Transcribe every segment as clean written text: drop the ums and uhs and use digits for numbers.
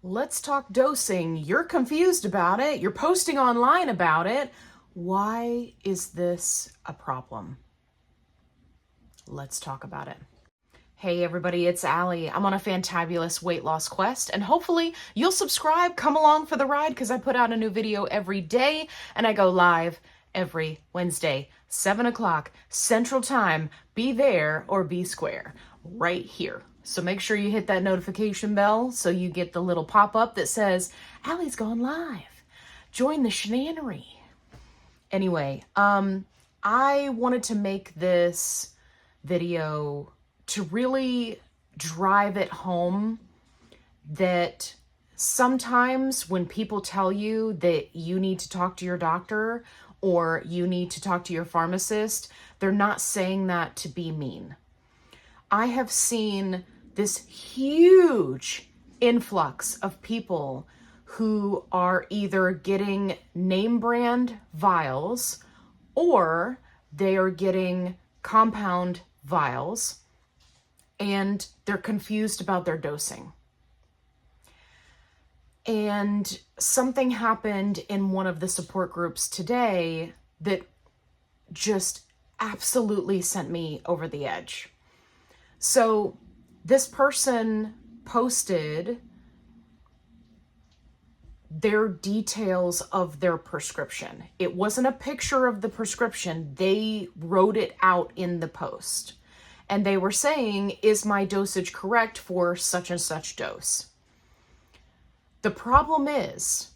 Let's talk dosing. You're confused about it. You're posting online about it. Why is this a problem? Let's talk about it. Hey everybody, it's Allie. I'm on a fantabulous weight loss quest, and hopefully you'll subscribe, come along for the ride, because I put out a new video every day and I go live every Wednesday, 7 o'clock Central Time. Be there or be square, right here. So make sure you hit that notification bell so you get the little pop-up that says, Allie's gone live. Join the shenanery. Anyway, I wanted to make this video to really drive it home that sometimes when people tell you that you need to talk to your doctor or you need to talk to your pharmacist, they're not saying that to be mean. I have seen this huge influx of people who are either getting name brand vials or they are getting compound vials, and they're confused about their dosing. And something happened in one of the support groups today that just absolutely sent me over the edge. So this person posted their details of their prescription. It wasn't a picture of the prescription. They wrote it out in the post. And they were saying, is my dosage correct for such and such dose? The problem is,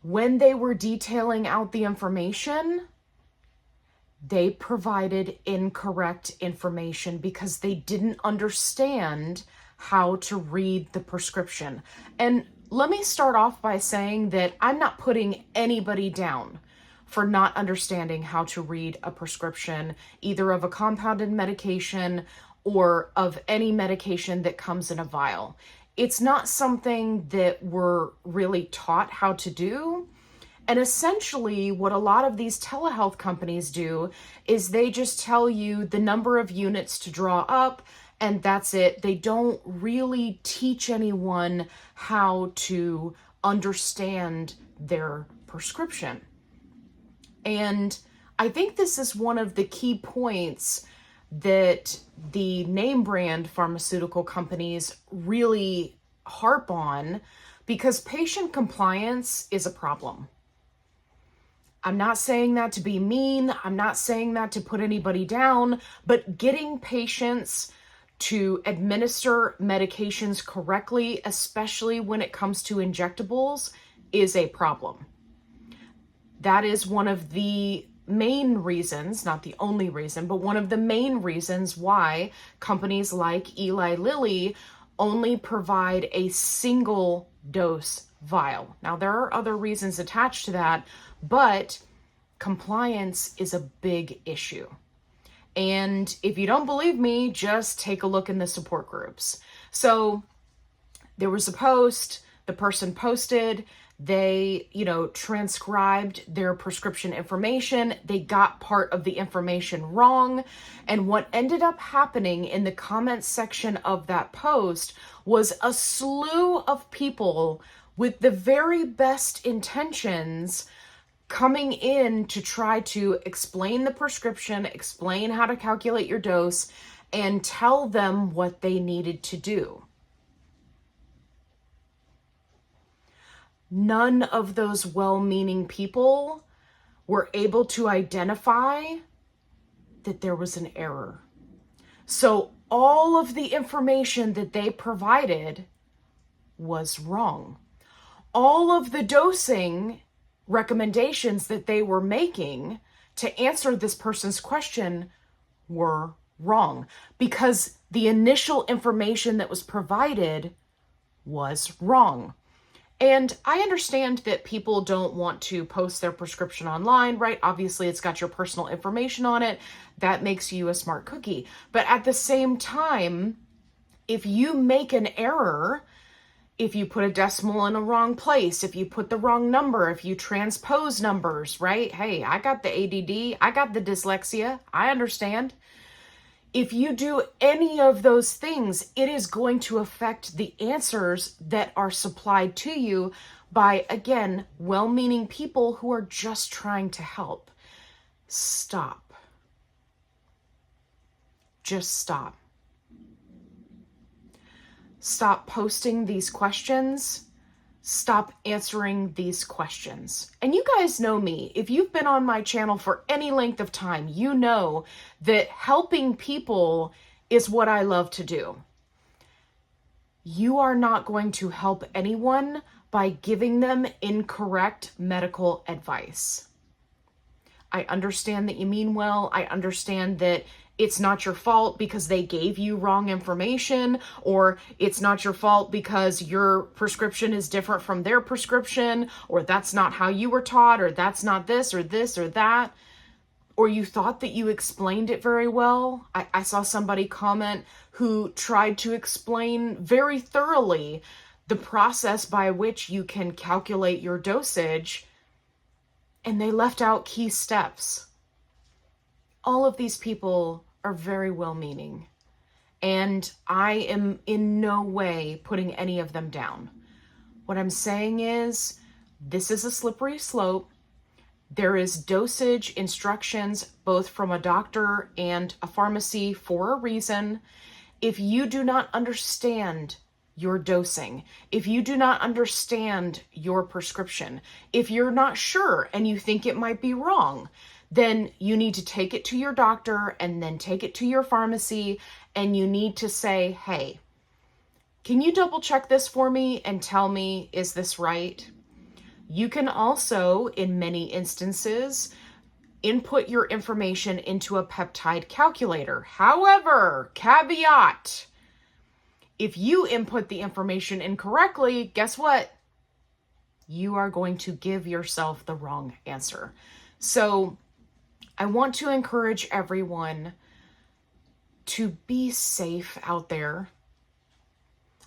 when they were detailing out the information, they provided incorrect information because they didn't understand how to read the prescription. And let me start off by saying that I'm not putting anybody down for not understanding how to read a prescription, either of a compounded medication or of any medication that comes in a vial. It's not something that we're really taught how to do. And essentially what a lot of these telehealth companies do is they just tell you the number of units to draw up, and that's it. They don't really teach anyone how to understand their prescription. And I think this is one of the key points that the name brand pharmaceutical companies really harp on, because patient compliance is a problem. I'm not saying that to be mean. I'm not saying that to put anybody down, but getting patients to administer medications correctly, especially when it comes to injectables, is a problem. That is one of the main reasons, not the only reason, but one of the main reasons why companies like Eli Lilly only provide a single dose vial. Now, there are other reasons attached to that, but compliance is a big issue. And if you don't believe me, just take a look in the support groups. So there was a post, the person posted, they, transcribed their prescription information. They got part of the information wrong. And what ended up happening in the comments section of that post was a slew of people with the very best intentions coming in to try to explain the prescription, explain how to calculate your dose, and tell them what they needed to do. None of those well-meaning people were able to identify that there was an error. So all of the information that they provided was wrong. All of the dosing recommendations that they were making to answer this person's question were wrong, because the initial information that was provided was wrong. And I understand that people don't want to post their prescription online, right? Obviously, it's got your personal information on it. That makes you a smart cookie. But at the same time, if you make an error, if you put a decimal in a wrong place, if you put the wrong number, if you transpose numbers, right? Hey, I got the ADD, I got the dyslexia, I understand. If you do any of those things, it is going to affect the answers that are supplied to you by, again, well-meaning people who are just trying to help. Stop. Just stop. Stop posting these questions. Stop answering these questions. And you guys know me. If you've been on my channel for any length of time, you know that helping people is what I love to do. You are not going to help anyone by giving them incorrect medical advice. I understand that you mean well. I understand that it's not your fault because they gave you wrong information, or it's not your fault because your prescription is different from their prescription, or that's not how you were taught, or that's not this or that, or you thought that you explained it very well. I saw somebody comment who tried to explain very thoroughly the process by which you can calculate your dosage, and they left out key steps. All of these people are very well-meaning, and I am in no way putting any of them down. What I'm saying is, this is a slippery slope. There is dosage instructions both from a doctor and a pharmacy for a reason. If you do not understand your dosing, if you do not understand your prescription, if you're not sure and you think it might be wrong, then you need to take it to your doctor and then take it to your pharmacy, and you need to say, hey, can you double check this for me and tell me, is this right? You can also, in many instances, input your information into a peptide calculator. However, caveat, if you input the information incorrectly, guess what? You are going to give yourself the wrong answer. So I want to encourage everyone to be safe out there.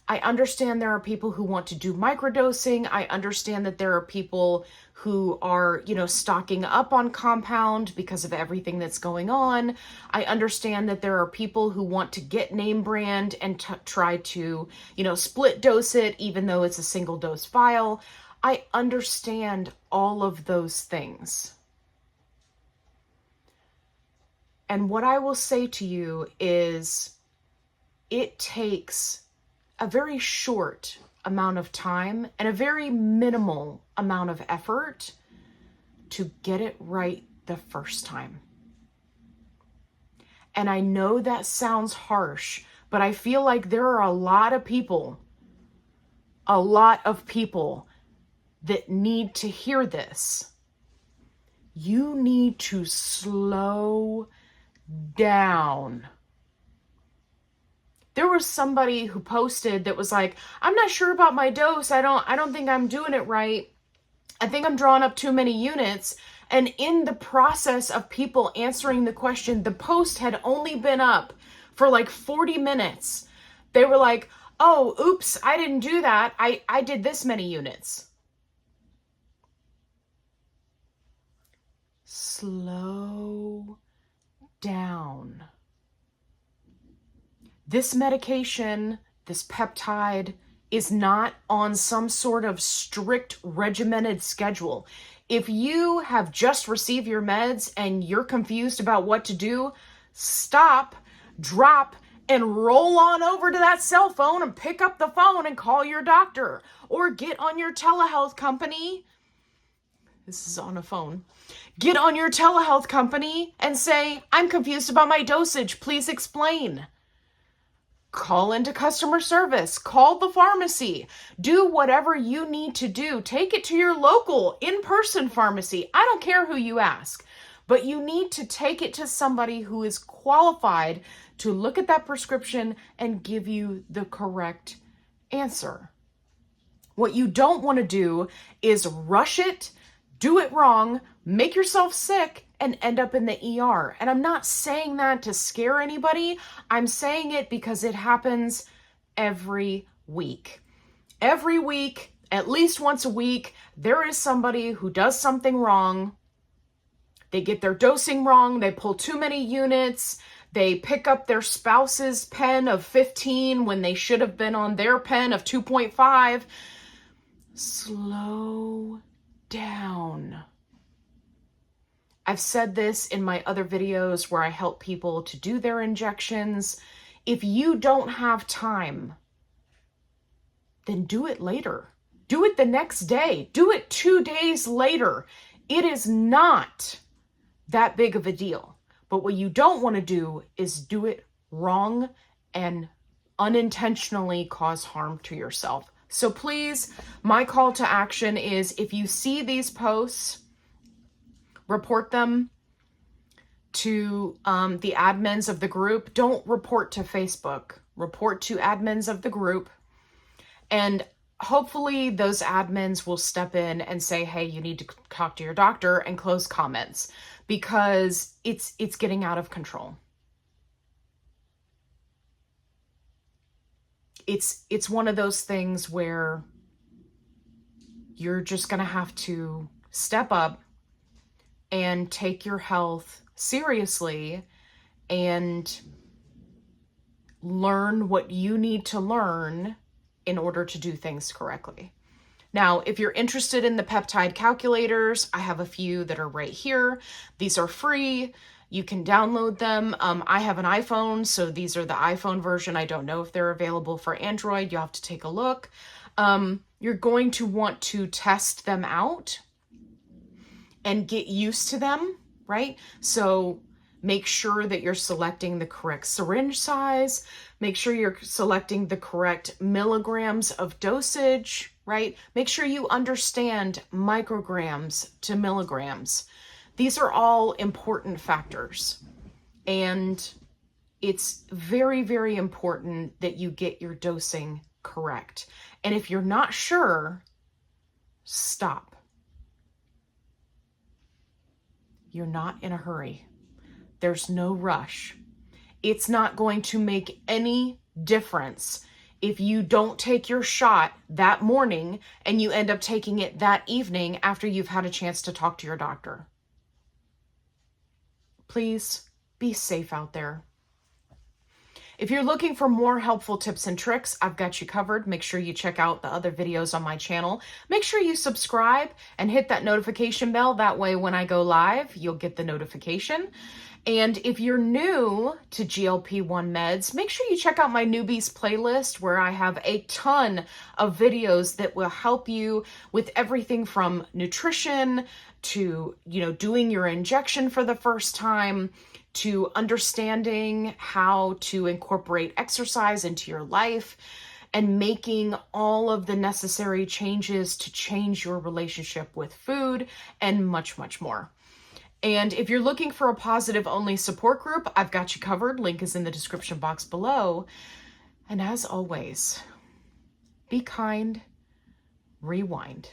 I understand there are people who want to do microdosing. I understand that there are people who are, stocking up on compound because of everything that's going on. I understand that there are people who want to get name brand and try to, split dose it, even though it's a single dose vial. I understand all of those things. And what I will say to you is, it takes a very short amount of time and a very minimal amount of effort to get it right the first time. And I know that sounds harsh, but I feel like there are a lot of people that need to hear this. You need to slow down. There was somebody who posted that was like, I'm not sure about my dose. I don't think I'm doing it right. I think I'm drawing up too many units. And in the process of people answering the question, the post had only been up for like 40 minutes. They were like, oh, oops, I didn't do that. I did this many units. Slow down. This medication, this peptide, is not on some sort of strict regimented schedule. If you have just received your meds and you're confused about what to do, stop, drop, and roll on over to that cell phone and pick up the phone and call your doctor, or get on your telehealth company. This is on a phone. Get on your telehealth company and say, I'm confused about my dosage. Please explain. Call into customer service. Call the pharmacy. Do whatever you need to do. Take it to your local in-person pharmacy. I don't care who you ask, but you need to take it to somebody who is qualified to look at that prescription and give you the correct answer. What you don't want to do is rush it, do it wrong, make yourself sick, and end up in the ER. And I'm not saying that to scare anybody. I'm saying it because it happens every week. Every week, at least once a week, there is somebody who does something wrong. They get their dosing wrong. They pull too many units. They pick up their spouse's pen of 15 when they should have been on their pen of 2.5. Slow down. I've said this in my other videos where I help people to do their injections. If you don't have time, then do it later. Do it the next day. Do it 2 days later. It is not that big of a deal. But what you don't want to do is do it wrong and unintentionally cause harm to yourself. So please, my call to action is if you see these posts, report them to the admins of the group. Don't report to Facebook. Report to admins of the group. And hopefully those admins will step in and say, hey, you need to talk to your doctor, and close comments, because it's getting out of control. It's one of those things where you're just going to have to step up and take your health seriously and learn what you need to learn in order to do things correctly. Now, if you're interested in the peptide calculators, I have a few that are right here. These are free. You can download them. I have an iPhone, so these are the iPhone version. I don't know if they're available for Android. You'll have to take a look. You're going to want to test them out and get used to them, right? So make sure that you're selecting the correct syringe size. Make sure you're selecting the correct milligrams of dosage, right? Make sure you understand micrograms to milligrams. These are all important factors. And it's very, very important that you get your dosing correct. And if you're not sure, stop. You're not in a hurry. There's no rush. It's not going to make any difference if you don't take your shot that morning and you end up taking it that evening after you've had a chance to talk to your doctor. Please be safe out there. If you're looking for more helpful tips and tricks, I've got you covered. Make sure you check out the other videos on my channel. Make sure you subscribe and hit that notification bell. That way, when I go live, you'll get the notification. And if you're new to GLP-1 meds, make sure you check out my newbies playlist, where I have a ton of videos that will help you with everything from nutrition to, doing your injection for the first time, to understanding how to incorporate exercise into your life and making all of the necessary changes to change your relationship with food, and much, much more. And if you're looking for a positive-only support group, I've got you covered. Link is in the description box below. And as always, be kind, rewind.